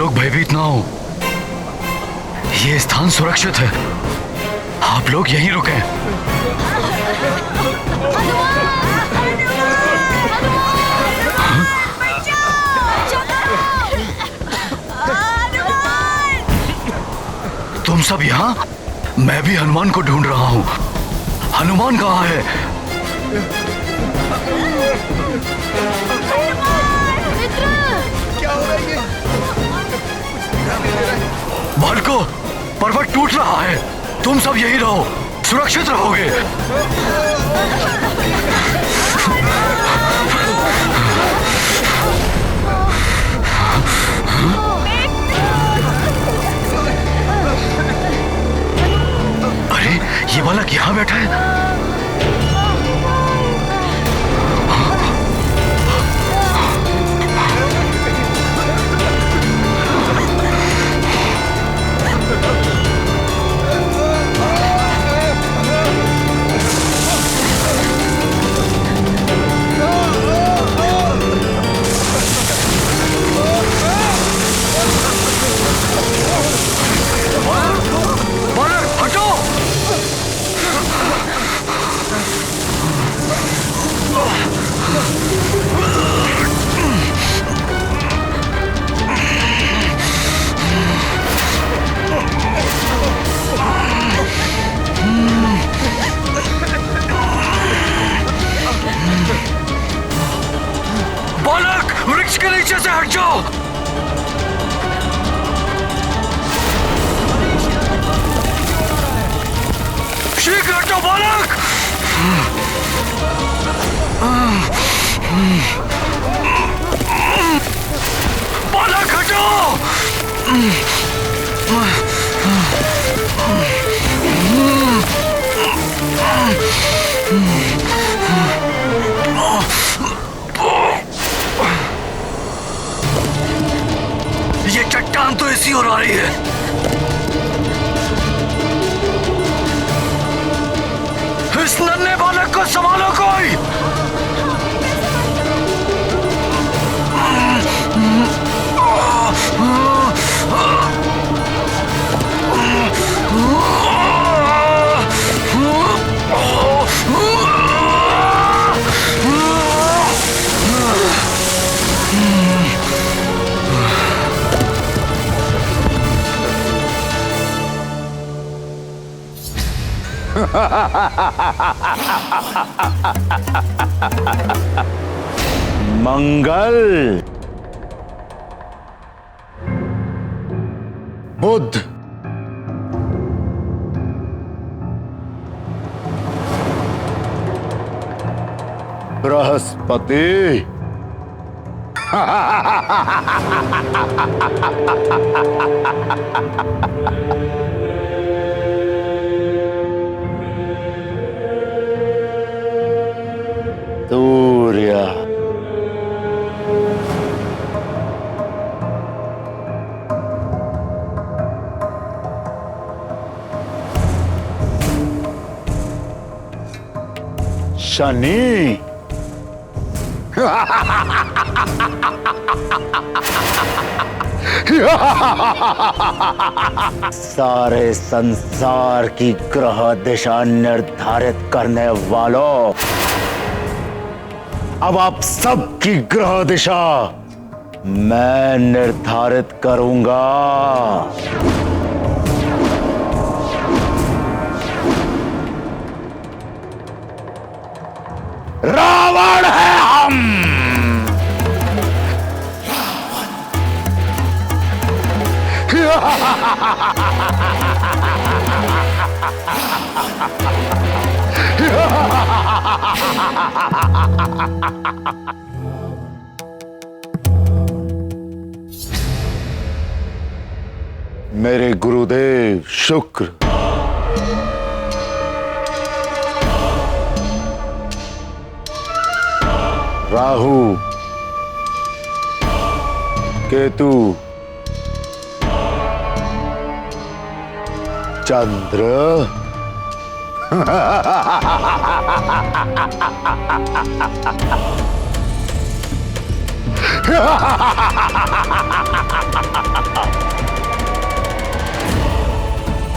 लोग भयभीत ना हो। ये स्थान सुरक्षित है, आप लोग यहीं रुकें। तुम सब यहाँ? मैं भी हनुमान को ढूंढ रहा हूँ। हनुमान कहाँ है? क्या हो रहा है ये? बालको, पर्वत टूट रहा है। तुम सब यहीं रहो, सुरक्षित रहोगे। अरे ये बालक यहाँ बैठा है। बालक, वृक्ष के नीचे से हट जाओ। शीघ्र हटो बालक। बालक हटो। ये चट्टान तो इसी ओर आ रही है। इस नन्हे बालक को संभालो कोई। मंगल, बुध, बृहस्पति, सूर्य, शनि, सारे संसार की ग्रह दिशा निर्धारित करने वालों, अब आप सबकी ग्रह दिशा मैं निर्धारित करूंगा। रावण है हम। मेरे गुरुदेव शुक्र, राहु, केतु, चंद्र,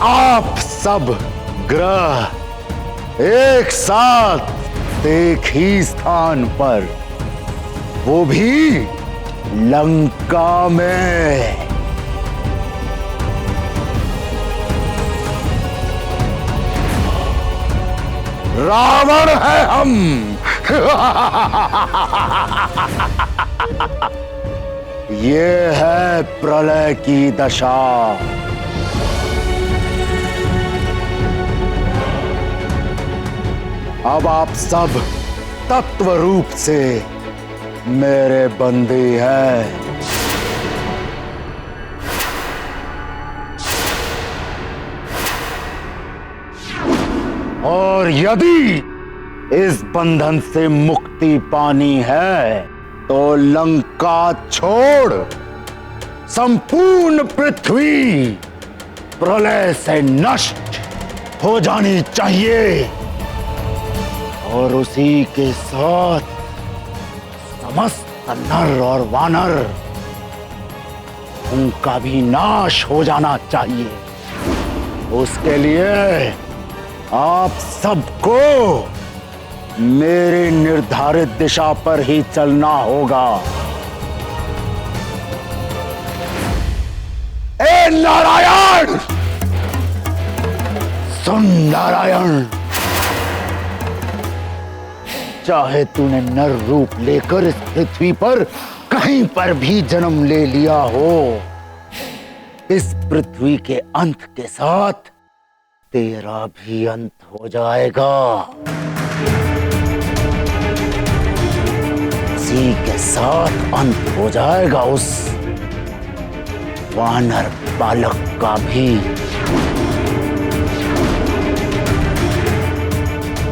आप सब ग्रह एक साथ एक ही स्थान पर, वो भी लंका में। रावण है हम। ये है प्रलय की दशा। अब आप सब तत्व रूप से मेरे बंदी हैं। और यदि इस बंधन से मुक्ति पानी है तो लंका छोड़ संपूर्ण पृथ्वी प्रलय से नष्ट हो जानी चाहिए, और उसी के साथ समस्त नर और वानर, उनका भी नाश हो जाना चाहिए। उसके लिए आप सबको मेरी निर्धारित दिशा पर ही चलना होगा। ए नारायण, सुन नारायण, चाहे तूने नर रूप लेकर इस पृथ्वी पर कहीं पर भी जन्म ले लिया हो, इस पृथ्वी के अंत के साथ तेरा भी अंत हो जाएगा। इसी के साथ अंत हो जाएगा उस वानर बालक का भी,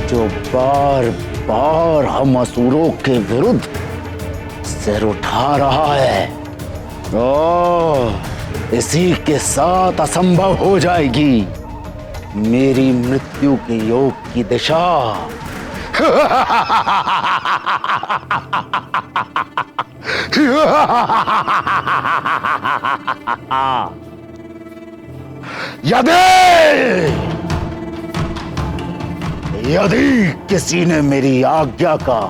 जो बार बार हम असुरों के विरुद्ध सिर उठा रहा है। इसी के साथ असंभव हो जाएगी मेरी मृत्यु के योग की दिशा। यदि किसी ने मेरी आज्ञा का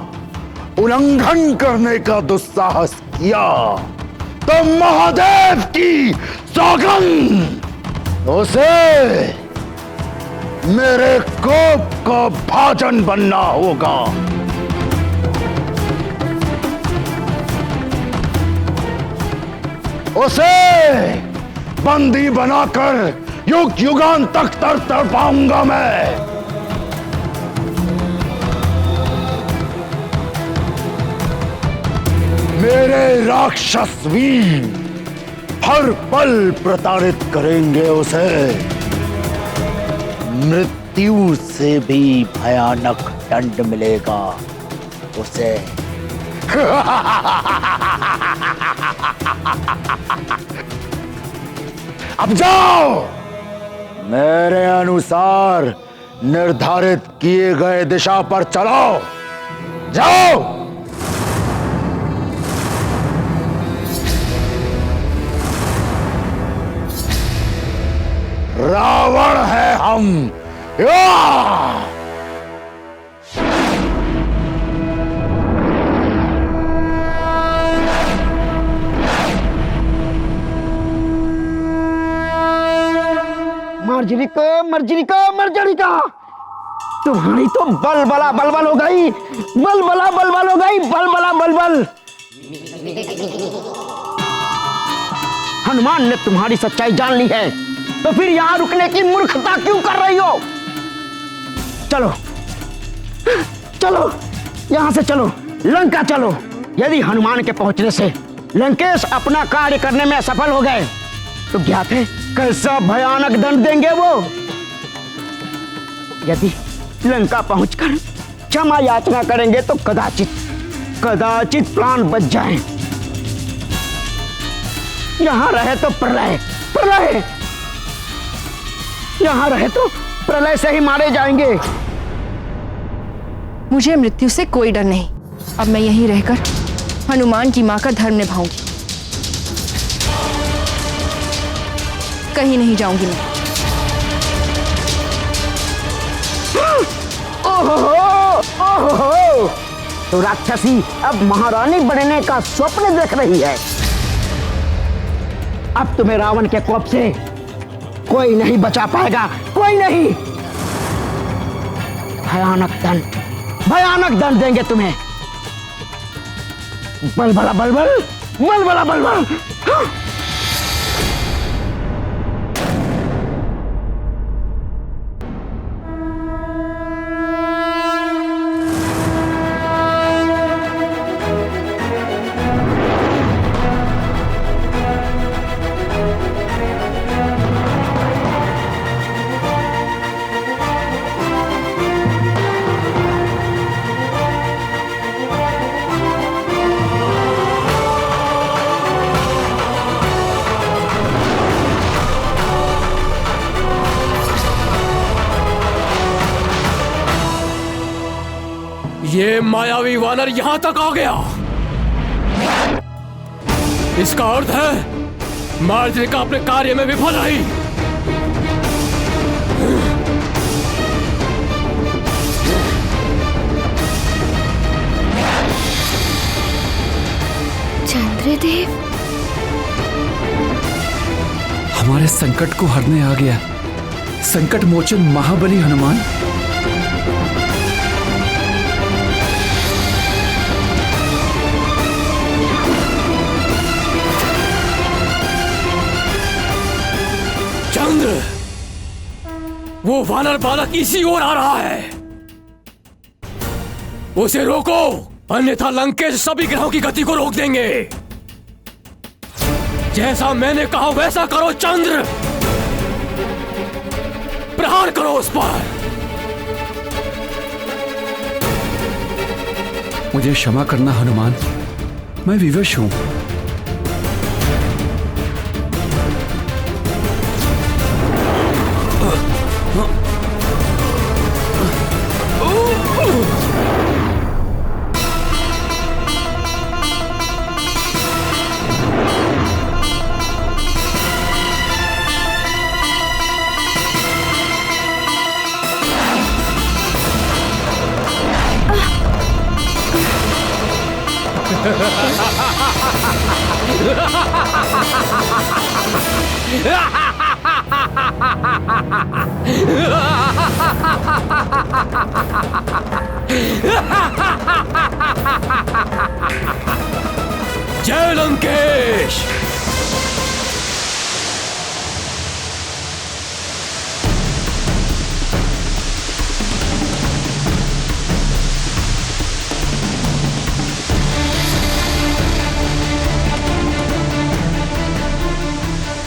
उल्लंघन करने का दुस्साहस किया तो महादेव की सौगंध, उसे मेरे कोप का भाजन बनना होगा। उसे बंदी बनाकर युग युगांतक तर पाऊंगा मैं। मेरे राक्षस वीर हर पल प्रताड़ित करेंगे उसे। मृत्यु से भी भयानक दंड मिलेगा उसे। अब जाओ, मेरे अनुसार निर्धारित किए गए दिशा पर चलो। जाओ। रावण है हम। मर्जनिका, तुम्हारी तो बलबला बलबल हो गई, बलबला बलबल हो गई, बलबला बलबल। हनुमान ने तुम्हारी सच्चाई जान ली है, तो फिर यहां रुकने की मूर्खता क्यों कर रही हो? चलो चलो, यहां से चलो, लंका चलो। यदि हनुमान के पहुंचने से लंकेश अपना कार्य करने में असफल हो गए तो ज्ञात है कैसा भयानक दंड देंगे वो। यदि लंका पहुंचकर क्षमा याचना करेंगे तो कदाचित प्राण बच जाएं। यहां रहे तो प्रलय, यहां रहे तो प्रलय से ही मारे जाएंगे। मुझे मृत्यु से कोई डर नहीं। अब मैं यहीं रहकर हनुमान की मां का धर्म निभाऊंगी। कहीं नहीं जाऊंगी मैं। ओहो, तो राक्षसी अब महारानी बनने का स्वप्न देख रही है। अब तुम्हें रावण के कोप से कोई नहीं बचा पाएगा, कोई नहीं। भयानक दंड देंगे तुम्हें। बलबला बलबल, बलबला बलबल। ये मायावी वानर यहां तक आ गया। इसका अर्थ है मार्जरिका अपने कार्य में विफल रही। चंद्रदेव हमारे संकट को हरने आ गया संकट मोचन महाबली हनुमान। चंद्र, वो वानर बालक इसी ओर आ रहा है। उसे रोको, अन्यथा लंकेश सभी ग्रहों की गति को रोक देंगे। जैसा मैंने कहा वैसा करो चंद्र, प्रहार करो उस पर। मुझे क्षमा करना हनुमान, मैं विवश हूं। जय लंकेश।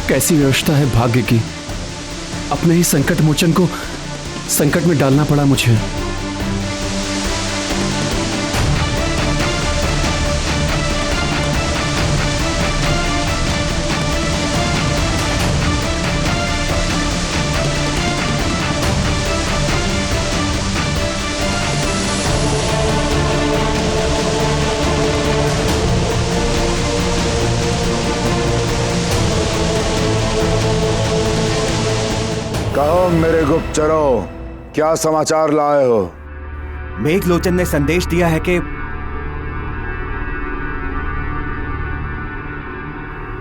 कैसी व्यवस्था है भाग्य की, अपने ही संकट मोचन को संकट में डालना पड़ा मुझे। कहो मेरे गुप्तचरों, क्या समाचार लाए हो? मेघलोचन ने संदेश दिया है कि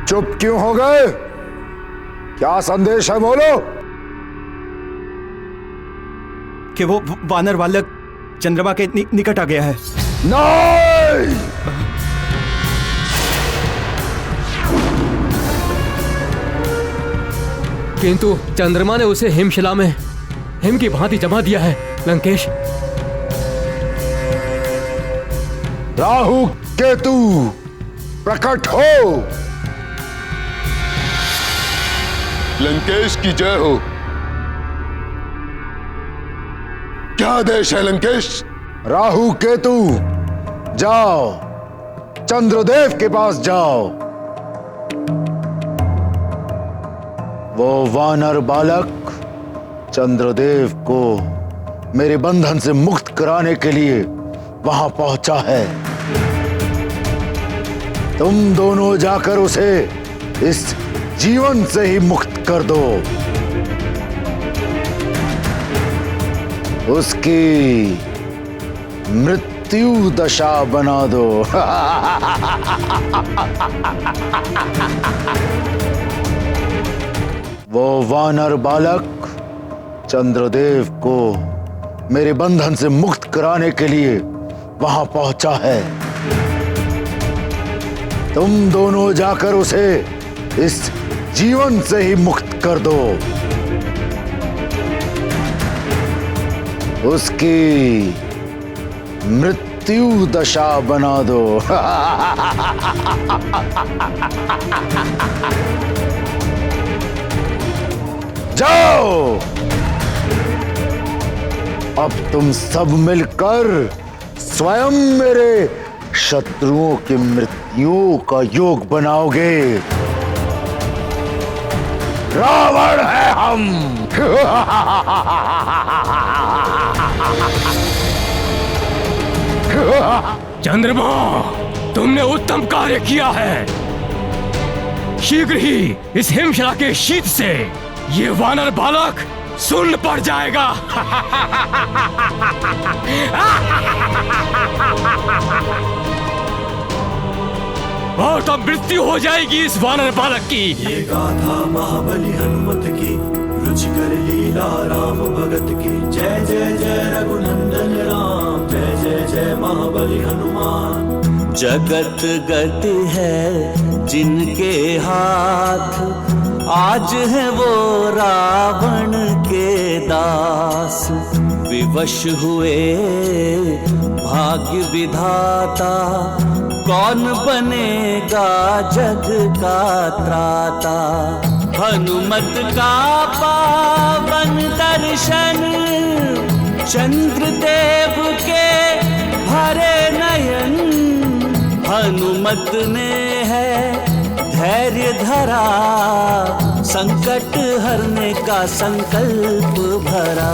चुप क्यों हो गए? क्या संदेश है, बोलो। कि वो वानर बालक चंद्रमा के निकट आ गया है। नहीं! किंतु चंद्रमा ने उसे हिमशिला में हिम की भांति जमा दिया है लंकेश। राहु केतु प्रकट हो। लंकेश की जय हो। क्या आदेश है लंकेश? राहु केतु जाओ, चंद्रदेव के पास जाओ। वो वानर बालक चंद्रदेव को मेरे बंधन से मुक्त कराने के लिए वहां पहुंचा है। तुम दोनों जाकर उसे इस जीवन से ही मुक्त कर दो, उसकी मृत्यु दशा बना दो। वो वानर बालक चंद्रदेव को मेरे बंधन से मुक्त कराने के लिए वहां पहुंचा है। तुम दोनों जाकर उसे इस जीवन से ही मुक्त कर दो, उसकी मृत्यु दशा बना दो। जाओ, अब तुम सब मिलकर स्वयं मेरे शत्रुओं की मृत्यु का योग बनाओगे। रावण है हम। चंद्रमा, तुमने उत्तम कार्य किया है। शीघ्र ही इस हिमशिला के शीत से ये वानर बालक सुन्न पड़ जाएगा। और तब मृत्यु हो जाएगी इस वानर बालक की। ये गाथा महाबली हनुमत की, रुचिकर लीला राम भगत की। जय जय जय रघुनंदन राम, जय जय जय महाबली हनुमान। जगत गति है जिनके हाथ, आज है वो रावण के दास। विवश हुए भाग्य विधाता, कौन बनेगा जग का त्राता। हनुमत का पावन दर्शन, चंद्रदेव के भरे नयन। हनुमत ने है धैर्य धरा, संकट हरने का संकल्प भरा।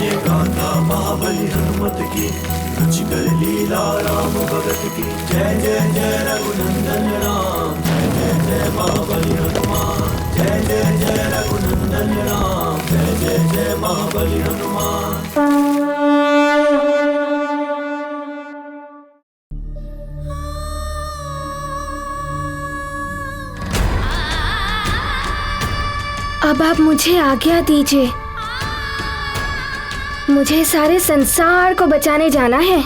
ये गाथा महाबली हनुमत की, रुचिकर लीला राम भगत की। जय जय जय रघुनंदन राम, जय जय जय महाबली हनुमान। जय जय जय रघुनंदन राम, जय जय जय महाबली हनुमान। अब आप मुझे आज्ञा दीजिए, मुझे सारे संसार को बचाने जाना है।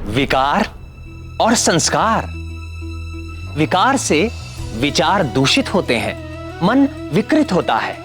विकार और संस्कार। विकार से विचार दूषित होते हैं, मन विकृत होता है।